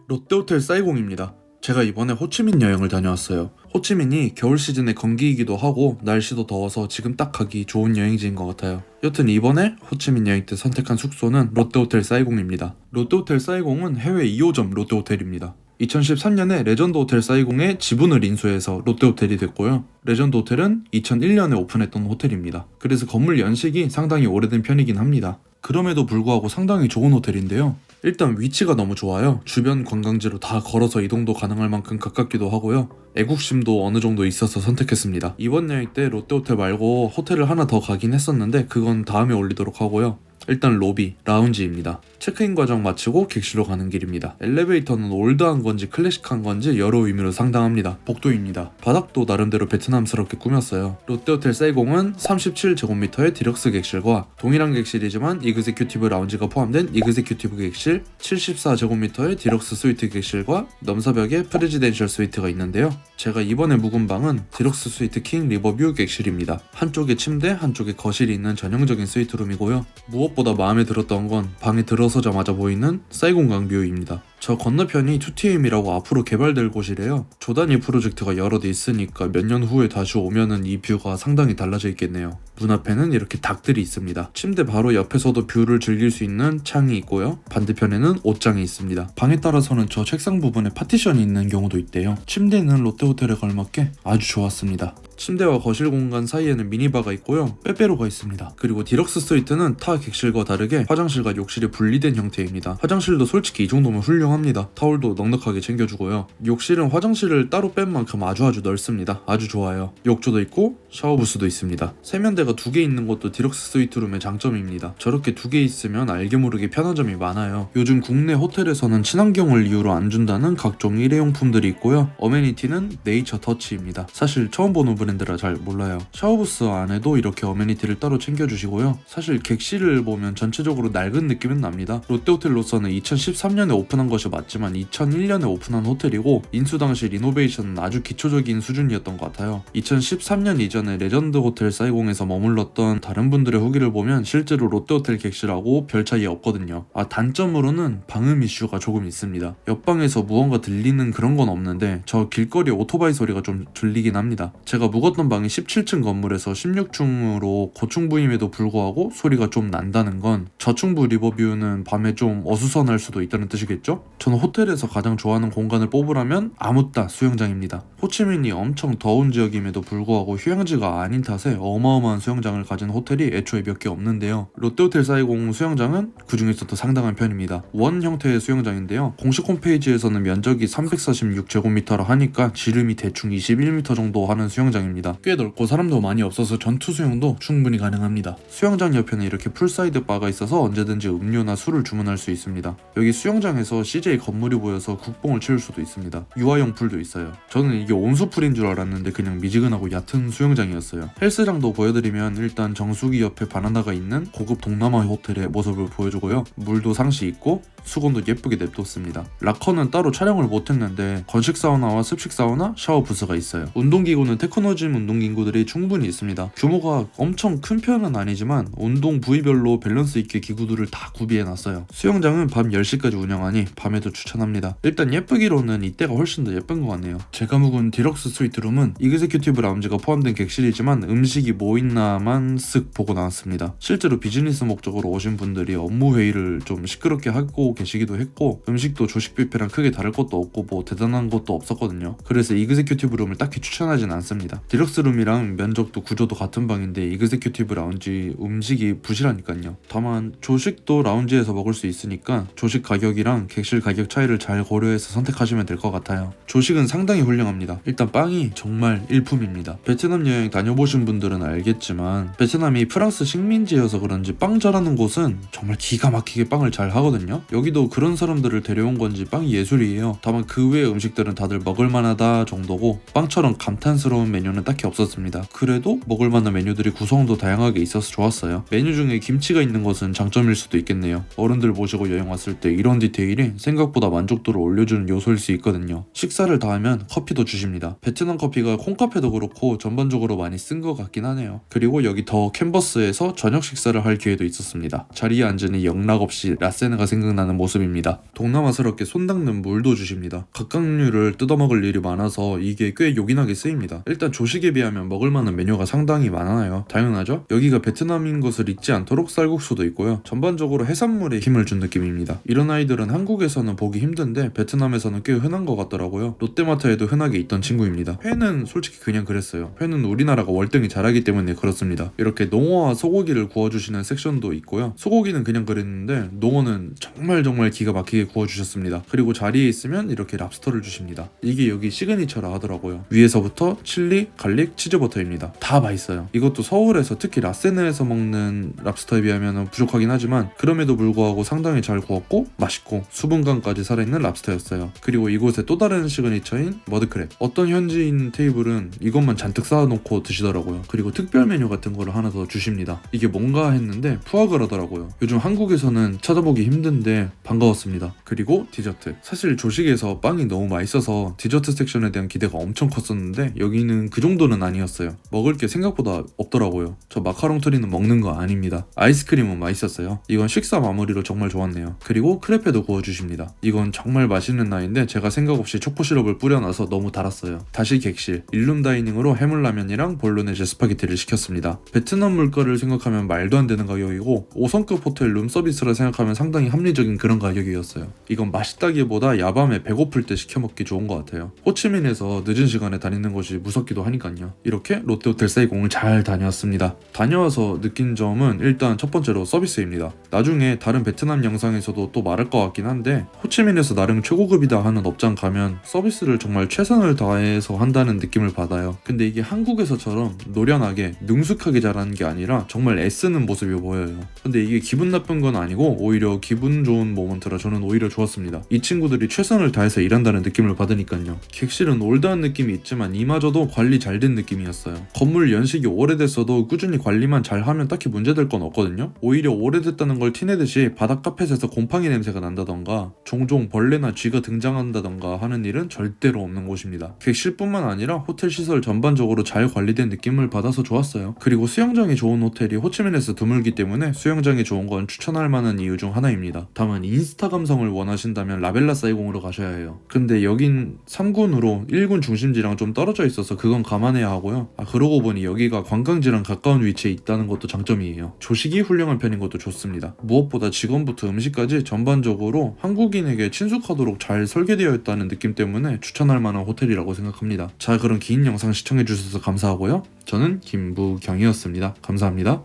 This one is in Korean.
롯데호텔 사이공입니다. 제가 이번에 호치민 여행을 다녀왔어요. 호치민이 겨울 시즌에 건기이기도 하고 날씨도 더워서 지금 딱 가기 좋은 여행지인 것 같아요. 여튼 이번에 호치민 여행 때 선택한 숙소는 롯데호텔 사이공입니다. 롯데호텔 사이공은 해외 2호점 롯데호텔입니다. 2013년에 레전드 호텔 사이공에 지분을 인수해서 롯데호텔이 됐고요. 레전드 호텔은 2001년에 오픈했던 호텔입니다. 그래서 건물 연식이 상당히 오래된 편이긴 합니다. 그럼에도 불구하고 상당히 좋은 호텔인데요. 일단 위치가 너무 좋아요. 주변 관광지로 다 걸어서 이동도 가능할 만큼 가깝기도 하고요. 애국심도 어느 정도 있어서 선택했습니다. 이번 여행 때 롯데호텔 말고 호텔을 하나 더 가긴 했었는데 그건 다음에 올리도록 하고요. 일단 로비, 라운지입니다. 체크인 과정 마치고 객실로 가는 길입니다. 엘리베이터는 올드한 건지 클래식한 건지 여러 의미로 상당합니다. 복도입니다. 바닥도 나름대로 베트남스럽게 꾸몄어요. 롯데호텔 사이공은 37제곱미터의 디럭스 객실과 동일한 객실이지만 이그제큐티브 라운지가 포함된 이그제큐티브 객실, 74제곱미터의 디럭스 스위트 객실과 넘사벽에 프레지덴셜 스위트가 있는데요. 제가 이번에 묵은 방은 디럭스 스위트 킹 리버뷰 객실입니다. 한쪽에 침대, 한쪽에 거실이 있는 전형적인 스위트룸이고요. 무엇보다 마음에 들었던 건 방에 들어서자마자 보이는 사이공 강뷰입니다. 저 건너편이 2TM이라고 앞으로 개발될 곳이래요. 조단위 프로젝트가 여러 대 있으니까 몇 년 후에 다시 오면은 이 뷰가 상당히 달라져 있겠네요. 문 앞에는 이렇게 닭들이 있습니다. 침대 바로 옆에서도 뷰를 즐길 수 있는 창이 있고요. 반대편에는 옷장이 있습니다. 방에 따라서는 저 책상 부분에 파티션이 있는 경우도 있대요. 침대는 롯데호텔에 걸맞게 아주 좋았습니다. 침대와 거실 공간 사이에는 미니바가 있고요. 빼빼로가 있습니다. 그리고 디럭스 스위트는 타 객실과 다르게 화장실과 욕실이 분리된 형태입니다. 화장실도 솔직히 이 정도면 훌륭합니다. 타월도 넉넉하게 챙겨주고요. 욕실은 화장실을 따로 뺀 만큼 아주 넓습니다. 아주 좋아요. 욕조도 있고 샤워부스도 있습니다. 세면대가 2개 있는 것도 디럭스 스위트룸의 장점입니다. 저렇게 2개 있으면 알게 모르게 편한 점이 많아요. 요즘 국내 호텔에서는 친환경을 이유로 안 준다는 각종 일회용품들이 있고요. 어메니티는 네이처 터치입니다. 사실 처음 보는 브랜드라 잘 몰라요. 샤워부스 안에도 이렇게 어메니티를 따로 챙겨주시고요. 사실 객실을 보면 전체적으로 낡은 느낌은 납니다. 롯데호텔로서는 2013년에 오픈한 것이 맞지만 2001년에 오픈한 호텔이고 인수 당시 리노베이션은 아주 기초적인 수준이었던 것 같아요. 2013년 이전에 레전드 호텔 사이공에서 머물렀던 다른 분들의 후기를 보면 실제로 롯데호텔 객실하고 별 차이 없거든요. 단점으로는 방음 이슈가 조금 있습니다. 옆방에서 무언가 들리는 그런 건 없는데 저 길거리 오토바이 소리가 좀 들리긴 합니다. 제가 묵었던 방이 17층 건물에서 16층으로 고층부임에도 불구하고 소리가 좀 난다는 건 저층부 리버뷰는 밤에 좀 어수선할 수도 있다는 뜻이겠죠? 저는 호텔에서 가장 좋아하는 공간을 뽑으라면 아무따 수영장입니다. 호치민이 엄청 더운 지역임에도 불구하고 휴양지가 아닌 탓에 어마어마한 수영장을 가진 호텔이 애초에 몇 개 없는데요. 롯데호텔 사이공 수영장은 그 중에서도 상당한 편입니다. 원 형태의 수영장인데요. 공식 홈페이지에서는 면적이 346제곱미터라 하니까 지름이 대충 21m 정도 하는 수영장입니다. 꽤 넓고 사람도 많이 없어서 전투 수영도 충분히 가능합니다. 수영장 옆에는 이렇게 풀사이드 바가 있어서 언제든지 음료나 술을 주문할 수 있습니다. 여기 수영장에서 CJ 건물이 보여서 국뽕을 채울 수도 있습니다. 유아용 풀도 있어요. 저는 이게 온수풀인 줄 알았는데 그냥 미지근하고 얕은 수영장이었어요. 헬스장도 보여드리면 일단 정수기 옆에 바나나가 있는 고급 동남아 호텔의 모습을 보여주고요. 물도 상시 있고 수건도 예쁘게 냅뒀습니다. 락커는 따로 촬영을 못했는데 건식 사우나와 습식 사우나, 샤워 부스가 있어요. 운동기구는 테크노짐 운동기구들이 충분히 있습니다. 규모가 엄청 큰 편은 아니지만 운동 부위별로 밸런스 있게 기구들을 다 구비해놨어요. 수영장은 밤 10시까지 운영하니 밤에도 추천합니다. 일단 예쁘기로는 이때가 훨씬 더 예쁜 것 같네요. 제가 묵은 디럭스 스위트룸은 이그제큐티브 라운지가 포함된 객실이지만 음식이 뭐 있나만 쓱 보고 나왔습니다. 실제로 비즈니스 목적으로 오신 분들이 업무 회의를 좀 시끄럽게 하고 계시기도 했고 음식도 조식 뷔페랑 크게 다를 것도 없고 뭐 대단한 것도 없었거든요. 그래서 이그제큐티브 룸을 딱히 추천하진 않습니다. 디럭스 룸이랑 면적도 구조도 같은 방인데 이그제큐티브 라운지 음식이 부실하니까요. 다만 조식도 라운지에서 먹을 수 있으니까 조식 가격이랑 객실 가격 차이를 잘 고려해서 선택하시면 될 것 같아요. 조식은 상당히 훌륭합니다. 일단 빵이 정말 일품입니다. 베트남 여행 다녀보신 분들은 알겠지만 베트남이 프랑스 식민지여서 그런지 빵 잘하는 곳은 정말 기가 막히게 빵을 잘 하거든요. 여기도 그런 사람들을 데려온 건지 빵이 예술이에요. 다만 그 외의 음식들은 다들 먹을만하다 정도고 빵처럼 감탄스러운 메뉴는 딱히 없었습니다. 그래도 먹을만한 메뉴들이 구성도 다양하게 있어서 좋았어요. 메뉴 중에 김치가 있는 것은 장점일 수도 있겠네요. 어른들 모시고 여행 왔을 때 이런 디테일이 생각 생각보다 만족도를 올려주는 요소일 수 있거든요. 식사를 다 하면 커피도 주십니다. 베트남 커피가 콩카페도 그렇고 전반적으로 많이 쓴 것 같긴 하네요. 그리고 여기 더 캔버스에서 저녁 식사를 할 기회도 있었습니다. 자리에 앉으니 영락없이 라세네가 생각나는 모습입니다. 동남아스럽게 손 닦는 물도 주십니다. 각각류를 뜯어먹을 일이 많아서 이게 꽤 요긴하게 쓰입니다. 일단 조식에 비하면 먹을 만한 메뉴가 상당히 많아요. 당연하죠? 여기가 베트남인 것을 잊지 않도록 쌀국수도 있고요. 전반적으로 해산물에 힘을 준 느낌입니다. 이런 아이들은 한국에서는 보기 힘든데 베트남에서는 꽤 흔한 것 같더라고요. 롯데마트에도 흔하게 있던 친구입니다. 회는 솔직히 그냥 그랬어요. 회는 우리나라가 월등히 잘하기 때문에 그렇습니다. 이렇게 농어와 소고기를 구워주시는 섹션도 있고요. 소고기는 그냥 그랬는데 농어는 정말 기가 막히게 구워주셨습니다. 그리고 자리에 있으면 이렇게 랍스터를 주십니다. 이게 여기 시그니처라 하더라고요. 위에서부터 칠리, 갈릭, 치즈버터입니다. 다 맛있어요. 이것도 서울에서 특히 라세네에서 먹는 랍스터에 비하면 부족하긴 하지만 그럼에도 불구하고 상당히 잘 구웠고 맛있고 수분감까지 살아있는 랍스터였어요. 그리고 이곳의 또 다른 시그니처인 머드크랩. 어떤 현지인 테이블은 이것만 잔뜩 쌓아놓고 드시더라고요. 그리고 특별 메뉴 같은 거를 하나 더 주십니다. 이게 뭔가 했는데 푸아그라더라고요. 요즘 한국에서는 찾아보기 힘든데 반가웠습니다. 그리고 디저트. 사실 조식에서 빵이 너무 맛있어서 디저트 섹션에 대한 기대가 엄청 컸었는데 여기는 그 정도는 아니었어요. 먹을 게 생각보다 없더라고요. 저 마카롱 트리는 먹는 거 아닙니다. 아이스크림은 맛있었어요. 이건 식사 마무리로 정말 좋았네요. 그리고 크레페도 구워주십니다. 이건 정말 맛있는 나인데 제가 생각 없이 초코 시럽을 뿌려놔서 너무 달았어요. 다시 객실. 일룸 다이닝으로 해물라면이랑 볼로네제 스파게티를 시켰습니다. 베트남 물가를 생각하면 말도 안 되는 가격이고 5성급 호텔 룸서비스라 생각하면 상당히 합리적인 그런 가격이었어요. 이건 맛있다기보다 야밤에 배고플 때 시켜먹기 좋은 것 같아요. 호치민에서 늦은 시간에 다니는 것이 무섭기도 하니까요. 이렇게 롯데호텔 사이공을 잘 다녀왔습니다. 다녀와서 느낀 점은 일단 첫 번째로 서비스입니다. 나중에 다른 베트남 영상에서도 또 말할 것 같긴 한데 호치민에서 나름 최고급이다 하는 업장 가면 서비스를 정말 최선을 다해서 한다는 느낌을 받아요. 근데 이게 한국에서처럼 노련하게 능숙하게 잘하는 게 아니라 정말 애쓰는 모습이 보여요. 근데 이게 기분 나쁜 건 아니고 오히려 기분 좋은 모먼트라 저는 오히려 좋았습니다. 이 친구들이 최선을 다해서 일한다는 느낌을 받으니까요. 객실은 올드한 느낌이 있지만 이마저도 관리 잘 된 느낌이었어요. 건물 연식이 오래됐어도 꾸준히 관리만 잘하면 딱히 문제될 건 없거든요. 오히려 오래됐다는 걸 티내듯이 바닥 카펫에서 곰팡이 냄새가 난다던가 종종 벌레나 쥐가 등장한다던가 하는 일은 절대로 없는 곳입니다. 객실뿐만 아니라 호텔 시설 전반적으로 잘 관리된 느낌을 받아서 좋았어요. 그리고 수영장이 좋은 호텔이 호치민에서 드물기 때문에 수영장이 좋은 건 추천할 만한 이유 중 하나입니다. 다만 인스타 감성을 원하신다면 라벨라 사이공으로 가셔야 해요. 근데 여긴 3군으로 1군 중심지랑 좀 떨어져 있어서 그건 감안해야 하고요. 그러고 보니 여기가 관광지랑 가까운 위치에 있다는 것도 장점이에요. 조식이 훌륭한 편인 것도 좋습니다. 무엇보다 직원부터 음식까지 전반적으로 한국인에게 친숙하도록 잘 설계되어 있다는 느낌 때문에 추천할 만한 호텔이라고 생각합니다. 자, 그럼 긴 영상 시청해주셔서 감사하고요. 저는 김부경이었습니다. 감사합니다.